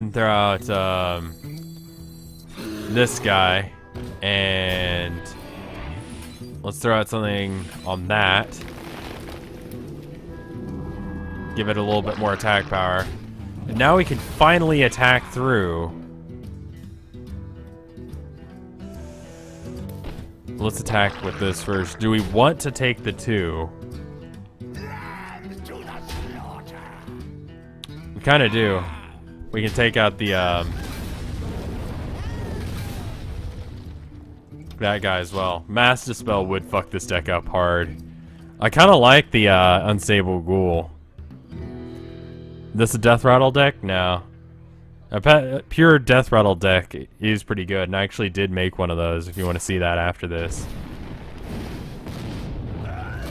throw out this guy, and let's throw out something on that. Give it a little bit more attack power. And now we can finally attack through. Let's attack with this first. Do we want to take the 2? We kind of do. We can take out the that guy as well. Mass Dispel would fuck this deck up hard. I kind of like the Unstable Ghoul. This a Death Rattle deck? No. A pure Death Rattle deck is pretty good, and I actually did make one of those if you want to see that after this.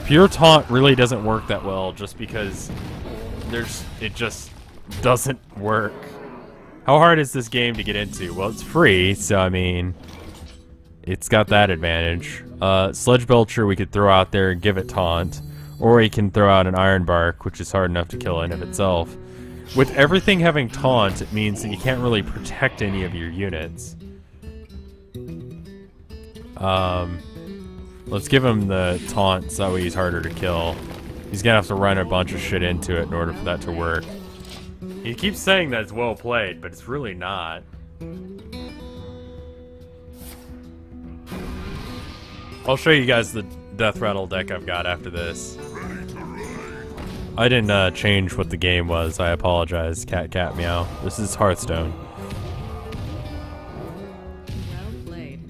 Pure Taunt really doesn't work that well just because it just doesn't work. How hard is this game to get into? Well, it's free, so I mean, it's got that advantage. Sludge Belcher we could throw out there and give it Taunt, or we can throw out an Iron Bark, which is hard enough to kill in of itself. With everything having Taunt, it means that you can't really protect any of your units. Let's give him the Taunt so that way he's harder to kill. He's gonna have to run a bunch of shit into it in order for that to work. He keeps saying that it's well played, but it's really not. I'll show you guys the Death Rattle deck I've got after this. I didn't change what the game was. I apologize. Cat cat meow. This is Hearthstone. Well played.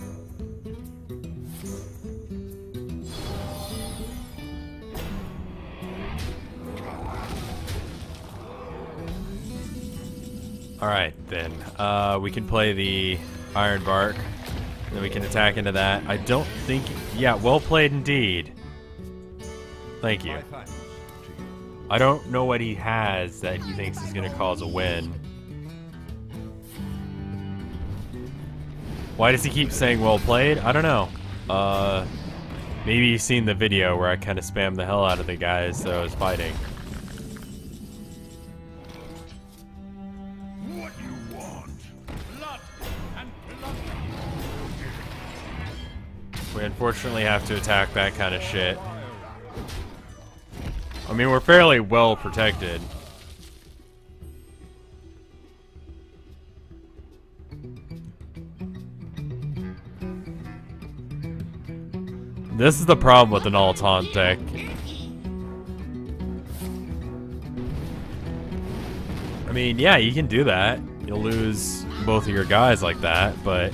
Alright, then. We can play the Iron Bark. Then we can attack into that. I don't think... Yeah, well played indeed. Thank you. I don't know what he has that he thinks is going to cause a win. Why does he keep saying well played? I don't know. Maybe you've seen the video where I kind of spammed the hell out of the guys that I was fighting. What you want? Blood and blood. We unfortunately have to attack that kind of shit. I mean, we're fairly well protected. This is the problem with an all-taunt deck. I mean, yeah, you can do that. You'll lose both of your guys like that, but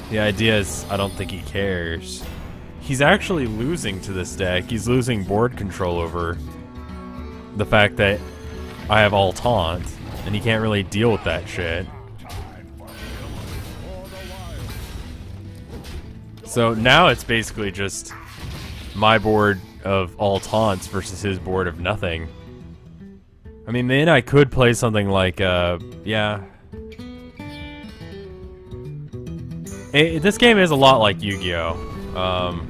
the idea is I don't think he cares. He's actually losing to this deck. He's losing board control over the fact that I have all taunt, and he can't really deal with that shit. So now it's basically just my board of all taunts versus his board of nothing. I mean, then I could play something like, yeah. This game is a lot like Yu-Gi-Oh!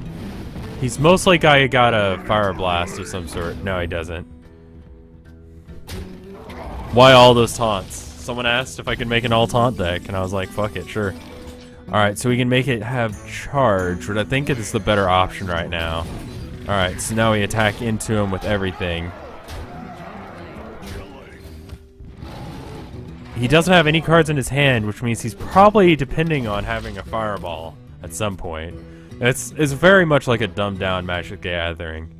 He's most like I got a Fire Blast of some sort. No, he doesn't. Why all those taunts? Someone asked if I could make an all-taunt deck, and I was like, fuck it, sure. Alright, so we can make it have charge, but I think it's the better option right now. Alright, so now we attack into him with everything. He doesn't have any cards in his hand, which means he's probably depending on having a Fireball at some point. It's very much like a dumbed down Magic the Gathering.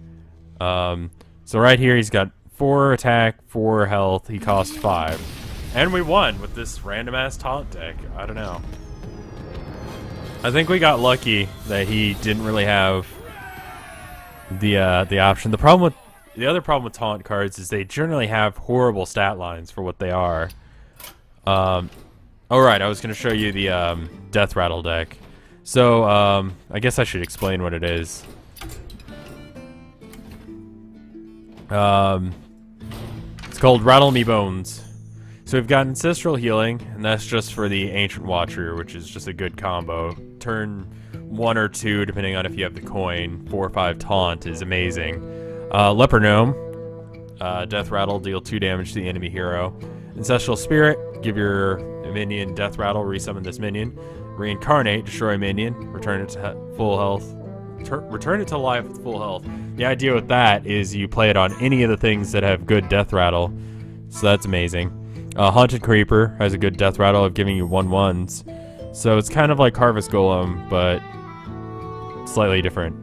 So right here he's got 4 attack, 4 health, he costs 5. And we won with this random ass taunt deck. I don't know. I think we got lucky that he didn't really have the option. The other problem with taunt cards is they generally have horrible stat lines for what they are. Alright, I was gonna show you the Death Rattle deck. So, I guess I should explain what it is. It's called Rattle Me Bones. So we've got Ancestral Healing, and that's just for the Ancient Watcher, which is just a good combo. Turn 1 or 2, depending on if you have the coin. 4 or 5 Taunt is amazing. Leper Gnome. Death Rattle, deal 2 damage to the enemy hero. Ancestral Spirit, give your minion death rattle, resummon this minion. Reincarnate, destroy a minion, return it to full health. Return it to life with full health. The idea with that is you play it on any of the things that have good death rattle, so that's amazing. Haunted Creeper has a good death rattle of giving you 1/1s, so it's kind of like Harvest Golem, but slightly different.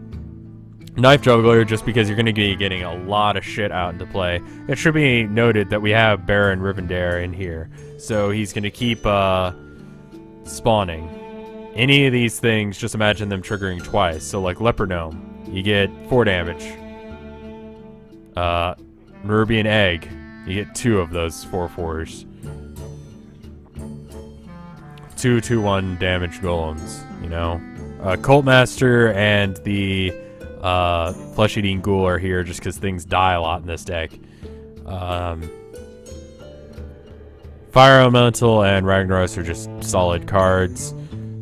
Knife Juggler, just because you're going to be getting a lot of shit out into play. It should be noted that we have Baron Rivendare in here, so he's going to keep spawning. Any of these things, just imagine them triggering twice. So like Leper Gnome, you get 4 damage. Nerubian Egg, you get 2 of those 4/4s. 2 2/1 damage golems, you know. Cult Master and the Flesh Eating Ghoul are here just because things die a lot in this deck. Fire Elemental and Ragnaros are just solid cards.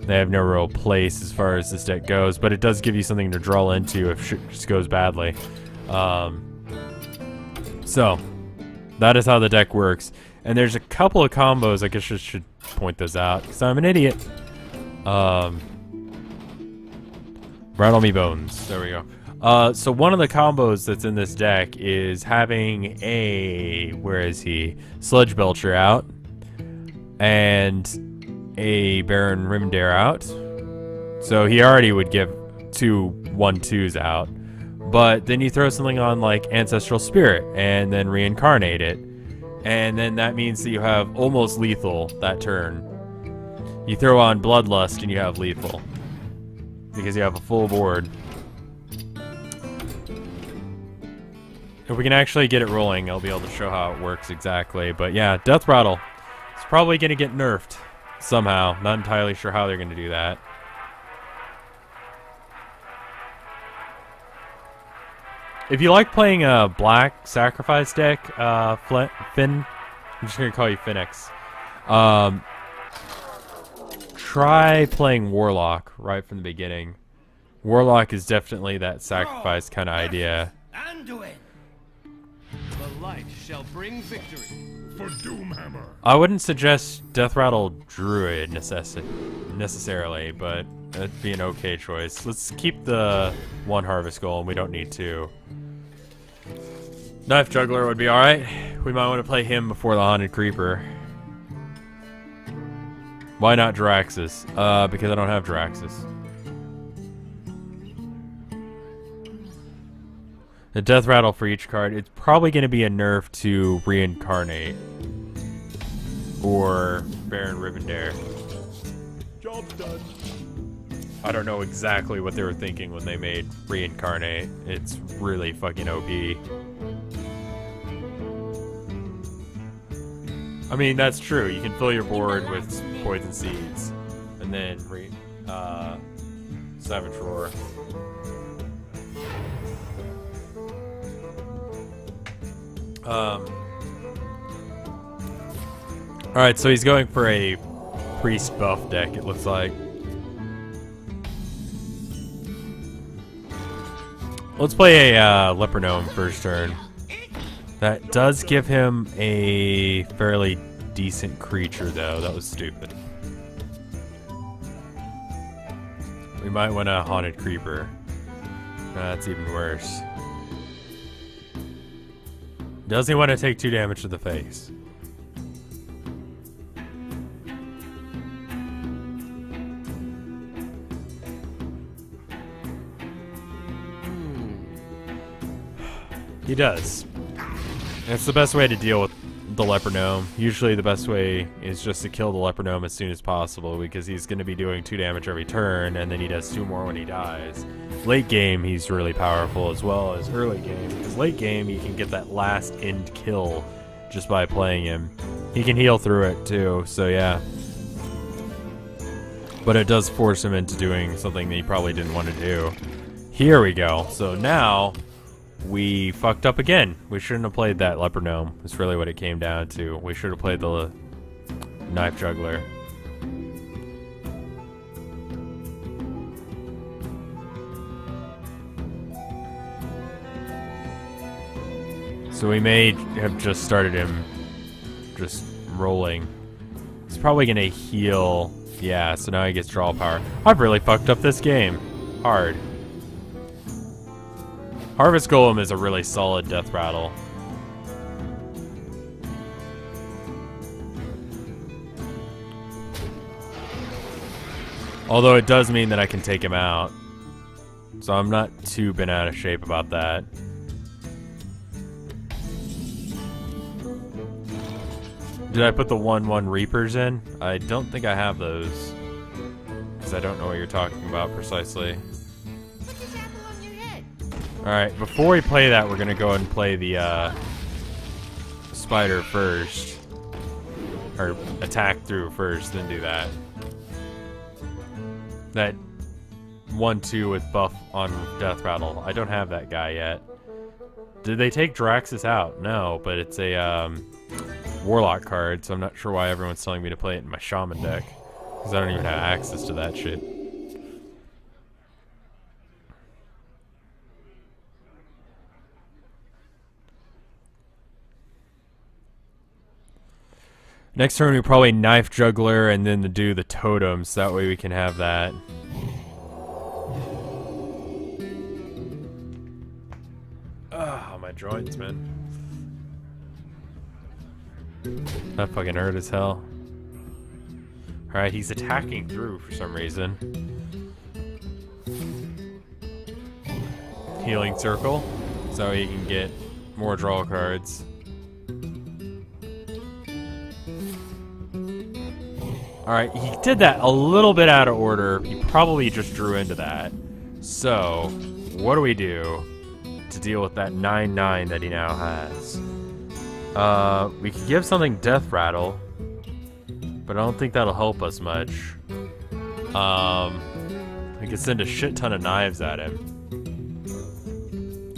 They have no real place as far as this deck goes, but it does give you something to draw into if shit just goes badly. So, that is how the deck works. And there's a couple of combos, I guess I should point those out, because I'm an idiot. Rattle me bones. There we go. So one of the combos that's in this deck is having a... Where is he? Sludge Belcher out. And a Baron Rivendare out. So he already would give 2 1/2s out. But then you throw something on like Ancestral Spirit and then reincarnate it. And then that means that you have almost lethal that turn. You throw on Bloodlust and you have lethal. Because you have a full board. If we can actually get it rolling, I'll be able to show how it works exactly. But yeah, Death Rattle. It's probably going to get nerfed somehow. Not entirely sure how they're going to do that. If you like playing a black sacrifice deck, Finn, I'm just going to call you Finnex. Try playing Warlock right from the beginning. Warlock is definitely that sacrifice kind of idea. Anduin. The light shall bring victory. For Doomhammer. I wouldn't suggest Death Rattle Druid necessarily, but that'd be an okay choice. Let's keep the 1 Harvest Golem. We don't need 2. Knife Juggler would be alright. We might want to play him before the Haunted Creeper. Why not Draxus? Because I don't have Draxus. The Death Rattle for each card, it's probably going to be a nerf to Reincarnate. Or Baron Rivendare. Job done. I don't know exactly what they were thinking when they made Reincarnate. It's really fucking OP. I mean, that's true. You can fill your board with Poison Seeds. And then Savage Roar. Alright, so he's going for a priest buff deck, it looks like. Let's play a Leper Gnome first turn. That does give him a fairly decent creature, though. That was stupid. We might want a Haunted Creeper. That's even worse. Does he want to take 2 damage to the face? He does. That's the best way to deal with the Leper Gnome. Usually the best way is just to kill the Leper Gnome as soon as possible, because he's going to be doing 2 damage every turn, and then he does 2 more when he dies. Late game, he's really powerful, as well as early game, because late game, you can get that last end kill just by playing him. He can heal through it, too, so yeah. But it does force him into doing something that he probably didn't want to do. Here we go. So now we fucked up again. We shouldn't have played that Leper Gnome. That's really what it came down to. We should have played the Knife Juggler. So we may have just started him just rolling. He's probably gonna heal. Yeah, so now he gets draw power. I've really fucked up this game. Hard. Harvest Golem is a really solid death rattle. Although it does mean that I can take him out. So I'm not too bent out of shape about that. Did I put the 1/1 Reapers in? I don't think I have those. Because I don't know what you're talking about precisely. Alright, before we play that, we're gonna go ahead and play the spider first. Or attack through first, then do that. That 1/2 with buff on Death Rattle. I don't have that guy yet. Did they take Draxus out? No, but it's a Warlock card, so I'm not sure why everyone's telling me to play it in my Shaman deck. Because I don't even have access to that shit. Next turn we probably Knife Juggler and then do the totems, so that way we can have that. Ah, my joints, man. That fucking hurt as hell. Alright, he's attacking through for some reason. Healing Circle, so he can get more draw cards. Alright, he did that a little bit out of order. He probably just drew into that. So, what do we do to deal with that 9/9 that he now has? We could give something Death Rattle, but I don't think that'll help us much. We could send a shit ton of knives at him.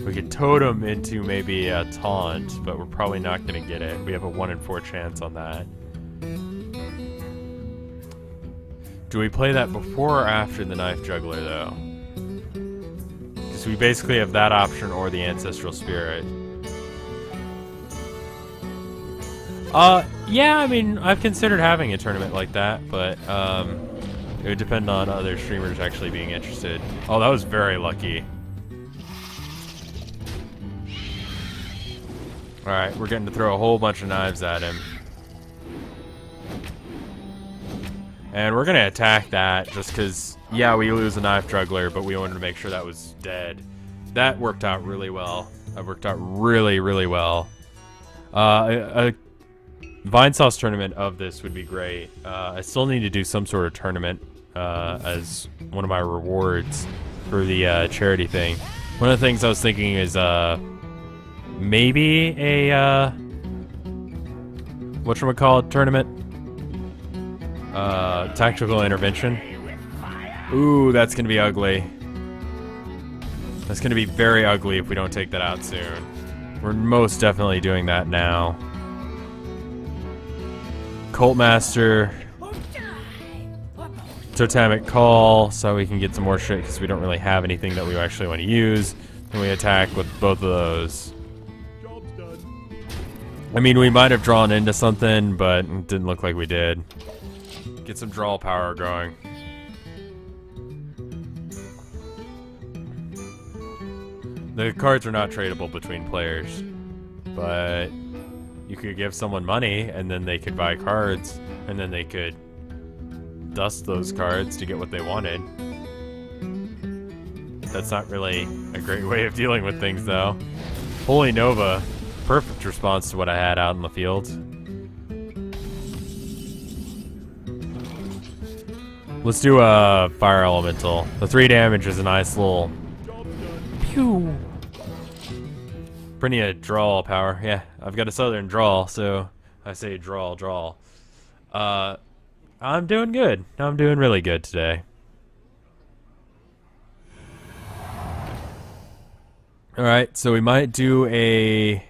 We could totem into maybe a taunt, but we're probably not going to get it. We have a 1 in 4 chance on that. Do we play that before or after the Knife Juggler, though? Because we basically have that option or the Ancestral Spirit. Yeah, I mean, I've considered having a tournament like that, but, it would depend on other streamers actually being interested. Oh, that was very lucky. Alright, we're getting to throw a whole bunch of knives at him. And we're gonna attack that just because, yeah, we lose a Knife Juggler, but we wanted to make sure that was dead. That worked out really well. That worked out really, really well. A Vinesauce tournament of this would be great. I still need to do some sort of tournament as one of my rewards for the charity thing. One of the things I was thinking is maybe a whatchamacallit tournament? Tactical intervention. Ooh, that's gonna be ugly. That's gonna be very ugly if we don't take that out soon. We're most definitely doing that now. Cult Master. Totemic Call, so we can get some more shit because we don't really have anything that we actually want to use. And we attack with both of those. I mean, we might have drawn into something, but it didn't look like we did. Get some draw power going. The cards are not tradable between players, but you could give someone money and then they could buy cards and then they could dust those cards to get what they wanted. That's not really a great way of dealing with things, though. Holy Nova, perfect response to what I had out in the field. Let's do a Fire Elemental. The 3 damage is a nice little pew. Plenty of draw power. Yeah, I've got a Southern draw, so I say draw. I'm doing good. I'm doing really good today. Alright, so we might do a...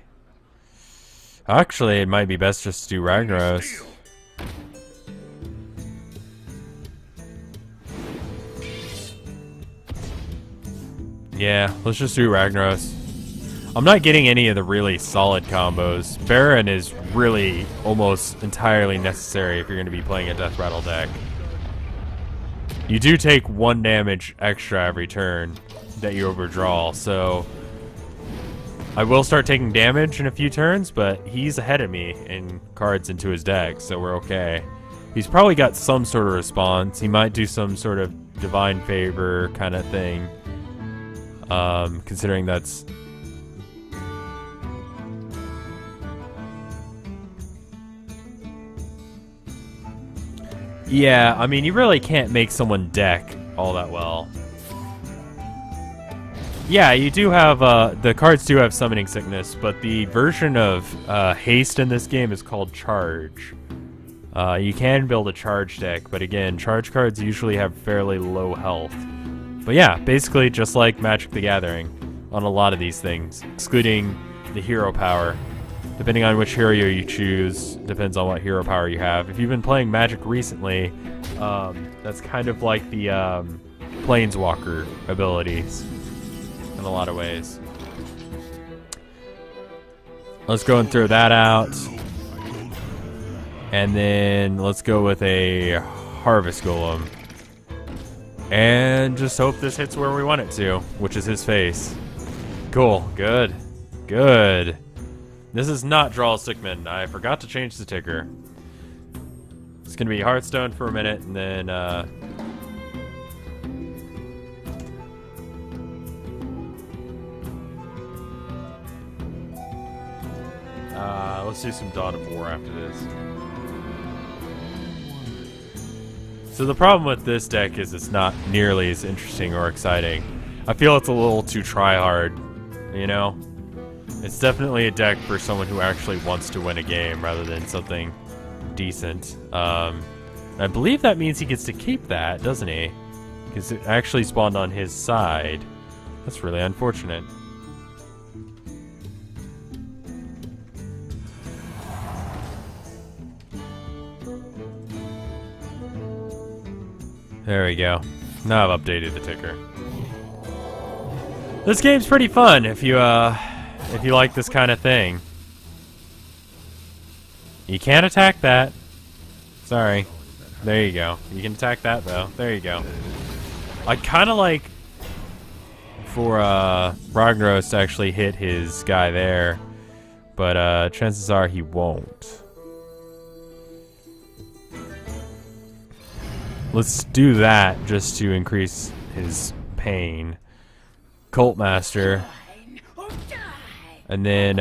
Actually, it might be best just to do Ragnaros. Yeah, let's just do Ragnaros. I'm not getting any of the really solid combos. Baron is really almost entirely necessary if you're going to be playing a Death Rattle deck. You do take 1 damage extra every turn that you overdraw, so I will start taking damage in a few turns, but he's ahead of me in cards into his deck, so we're okay. He's probably got some sort of response. He might do some sort of Divine Favor kind of thing, considering that's... Yeah, I mean, you really can't make someone deck all that well. Yeah, you do have, the cards do have Summoning Sickness, but the version of Haste in this game is called Charge. You can build a Charge deck, but again, Charge cards usually have fairly low health. But yeah, basically just like Magic the Gathering on a lot of these things, excluding the hero power. Depending on which hero you choose, depends on what hero power you have. If you've been playing Magic recently, that's kind of like the Planeswalker abilities in a lot of ways. Let's go and throw that out. And then let's go with a Harvest Golem. And just hope this hits where we want it to, which is his face. Cool, good, good. This is not Draw a Stickman. I forgot to change the ticker. It's gonna be Hearthstone for a minute, and then let's do some Dawn of War after this. So the problem with this deck is it's not nearly as interesting or exciting. I feel it's a little too try-hard, you know? It's definitely a deck for someone who actually wants to win a game rather than something decent. I believe that means he gets to keep that, doesn't he? Because it actually spawned on his side. That's really unfortunate. There we go. Now I've updated the ticker. This game's pretty fun if you like this kind of thing. You can't attack that. Sorry. There you go. You can attack that though. There you go. I'd kind of like for Ragnaros to actually hit his guy there, but chances are he won't. Let's do that just to increase his pain. Cult Master. And then,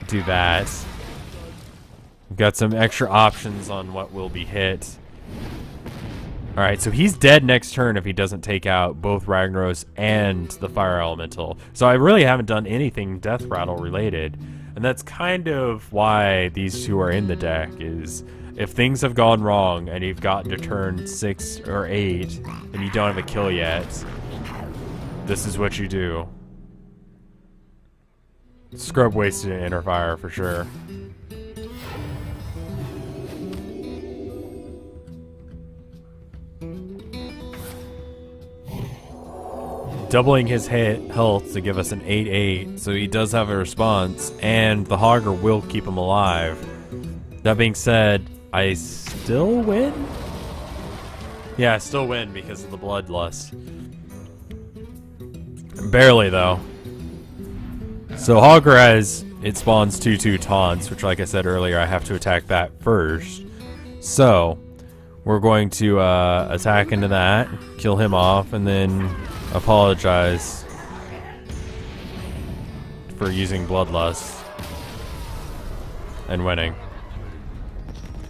do that. We've got some extra options on what will be hit. Alright, so he's dead next turn if he doesn't take out both Ragnaros and the Fire Elemental. So I really haven't done anything Death Rattle related. And that's kind of why these two are in the deck, is if things have gone wrong and you've gotten to turn 6 or 8 and you don't have a kill yet, this is what you do. Scrub wasted an Inner Fire for sure. Doubling his health to give us an 8/8, so he does have a response, and the Hogger will keep him alive. That being said, I still win? Yeah, I still win because of the Bloodlust. Barely, though. So Hogger has, it spawns 2/2 taunts, which like I said earlier, I have to attack that first. So, we're going to attack into that, kill him off, and then apologize for using Bloodlust and winning.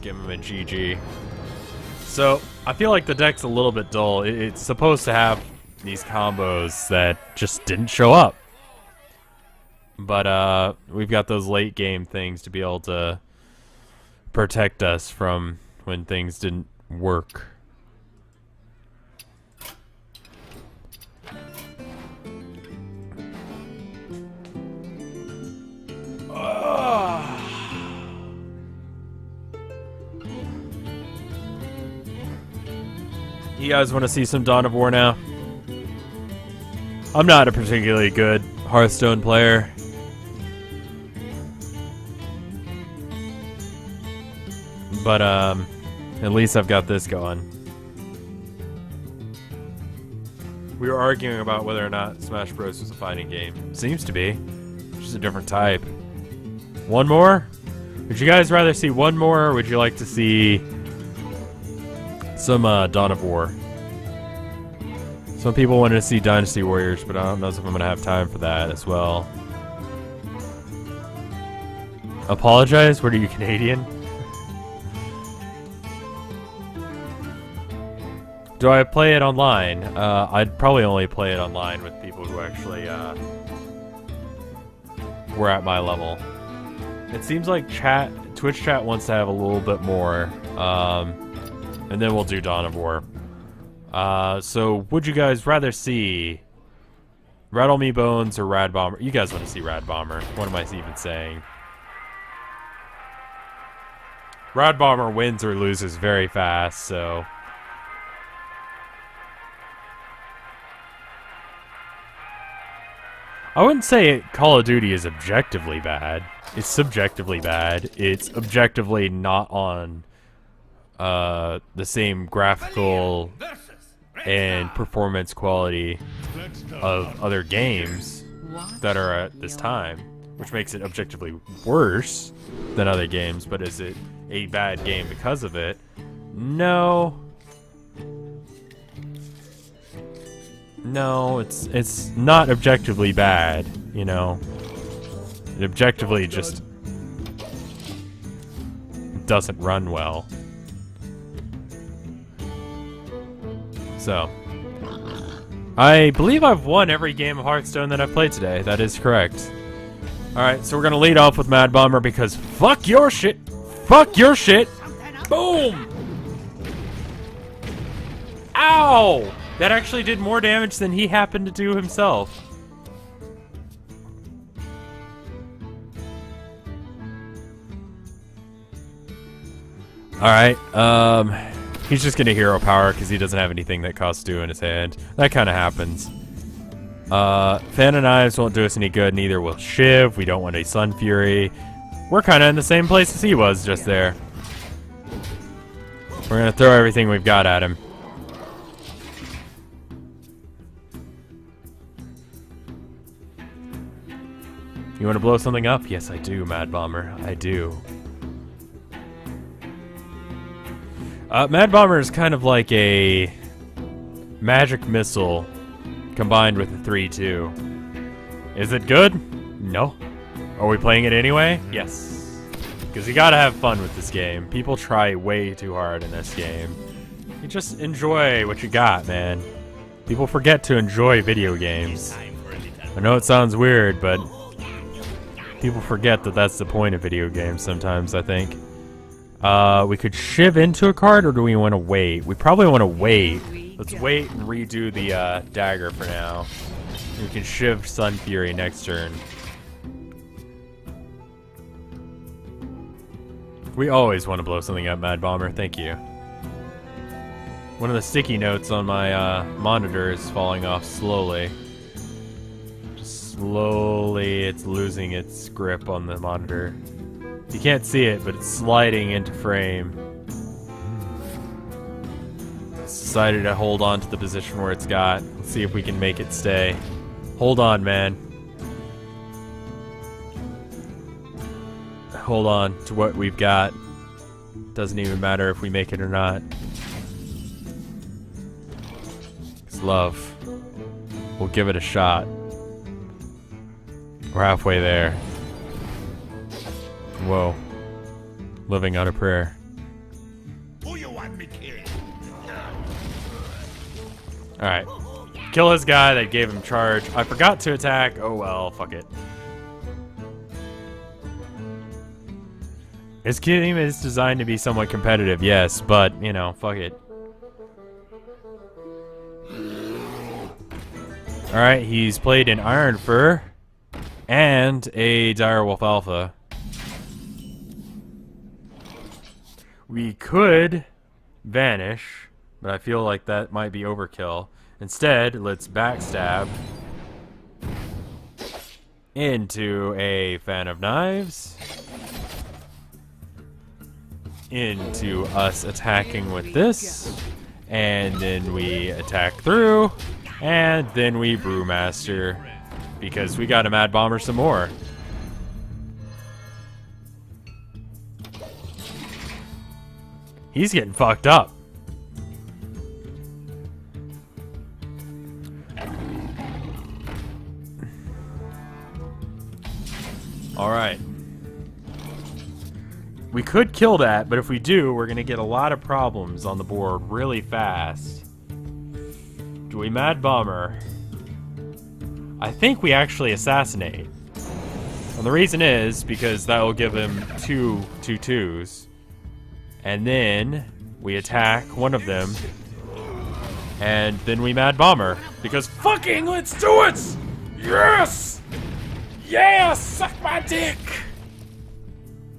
Give him a GG. So, I feel like the deck's a little bit dull. It's supposed to have these combos that just didn't show up. But we've got those late game things to be able to protect us from when things didn't work. You guys want to see some Dawn of War now? I'm not a particularly good Hearthstone player. But, at least I've got this going. We were arguing about whether or not Smash Bros. Was a fighting game. Seems to be. Just a different type. One more? Would you guys rather see one more, or would you like to see some Dawn of War? Some people wanted to see Dynasty Warriors, but I don't know if I'm going to have time for that as well. Apologize? What are you, Canadian? Do I play it online? I'd probably only play it online with people who actually were at my level. It seems like Twitch chat wants to have a little bit more, and then we'll do Dawn of War. So would you guys rather see Rattle Me Bones or Rad Bomber? You guys want to see Rad Bomber. What am I even saying? Rad Bomber wins or loses very fast, so... I wouldn't say Call of Duty is objectively bad. It's subjectively bad. It's objectively not on the same graphical and performance quality of other games that are at this time, which makes it objectively worse than other games. But is it a bad game because of it? No. No, it's not objectively bad, you know. It objectively just doesn't run well. So, I believe I've won every game of Hearthstone that I've played today. That is correct. Alright, so we're gonna lead off with Mad Bomber because fuck your shit! Fuck your shit! Boom! Ow! That actually did more damage than he happened to do himself. Alright, he's just gonna hero power because he doesn't have anything that costs 2 in his hand. That kind of happens. Fan of Knives won't do us any good, neither will Shiv. We don't want a Sun Fury. We're kind of in the same place as he was just there. We're gonna throw everything we've got at him. You want to blow something up? Yes, I do, Mad Bomber. I do. Mad Bomber is kind of like a magic missile combined with a 3-2. Is it good? No. Are we playing it anyway? Yes. Because you gotta have fun with this game. People try way too hard in this game. You just enjoy what you got, man. People forget to enjoy video games. I know it sounds weird, but people forget that that's the point of video games sometimes, I think. We could shiv into a card, or do we want to wait? We probably want to wait. Let's wait and redo the dagger for now. We can shiv Sun Fury next turn. We always want to blow something up, Mad Bomber. Thank you. One of the sticky notes on my monitor is falling off slowly. Slowly, it's losing its grip on the monitor. You can't see it, but it's sliding into frame. It's decided to hold on to the position where it's got. Let's see if we can make it stay. Hold on, man. Hold on to what we've got. Doesn't even matter if we make it or not. It's love. We'll give it a shot. We're halfway there. Whoa. Living on a prayer. Who you want me kill? Alright. Kill his guy that gave him charge. I forgot to attack. Oh well, fuck it. This game is designed to be somewhat competitive, yes, but, you know, fuck it. Alright, he's played an Iron Fur and a Direwolf Alpha. We could vanish, but I feel like that might be overkill. Instead, let's backstab Into a fan of knives. Into us attacking with this. And then we attack through. And then we Brewmaster. Because we gotta Mad Bomber some more. He's getting fucked up. Alright. We could kill that, but if we do, we're gonna get a lot of problems on the board really fast. Do we Mad Bomber? I think we actually assassinate. And the reason is because that will give him two 2/2s. And then we attack one of them. And then we Mad Bomber. Because fucking let's do it! Yes! Yeah! Suck my dick!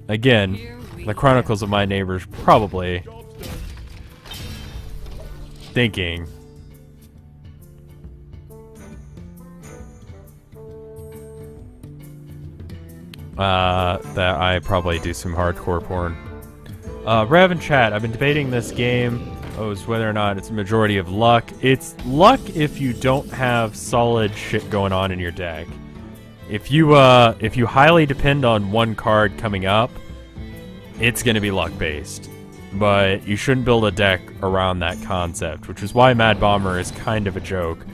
Again, the Chronicles of My Neighbors probably thinking that I probably do some hardcore porn. Rev and chat, I've been debating this game as whether or not it's a majority of luck. It's luck if you don't have solid shit going on in your deck. If you highly depend on one card coming up, it's gonna be luck based. But you shouldn't build a deck around that concept, which is why Mad Bomber is kind of a joke.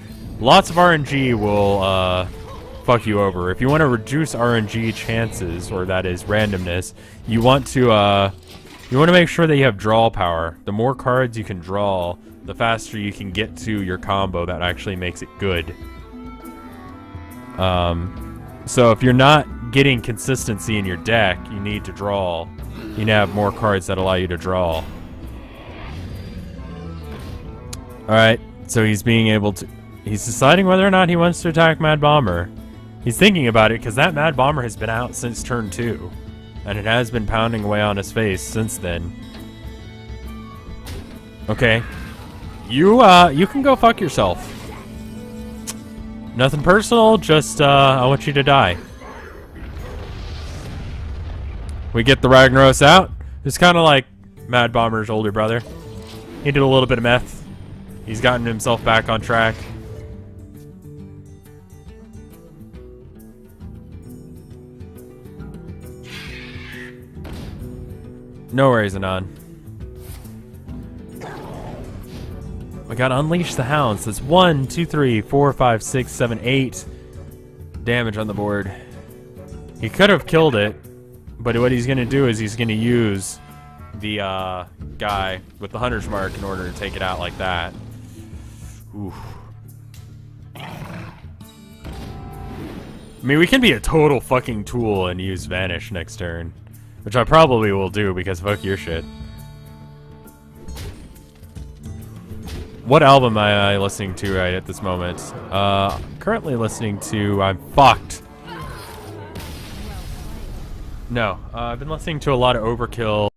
Lots of RNG will fuck you over. If you want to reduce RNG chances, or that is randomness, you want to make sure that you have draw power. The more cards you can draw, the faster you can get to your combo that actually makes it good. So if you're not getting consistency in your deck, you need to draw. You need to have more cards that allow you to draw. Alright, so he's deciding whether or not he wants to attack Mad Bomber. He's thinking about it because that Mad Bomber has been out since turn 2. And it has been pounding away on his face since then. Okay. You can go fuck yourself. Nothing personal, just I want you to die. We get the Ragnaros out. It's kind of like Mad Bomber's older brother. He did a little bit of meth. He's gotten himself back on track. No worries, Anon. We gotta unleash the hounds. That's 1, 2, 3, 4, 5, 6, 7, 8 damage on the board. He could have killed it, but what he's gonna do is he's gonna use the guy with the hunter's mark in order to take it out like that. Oof. I mean, we can be a total fucking tool and use Vanish next turn. Which I probably will do because fuck your shit. What album am I listening to right at this moment? Currently listening to I'm Fucked. No, I've been listening to a lot of Overkill.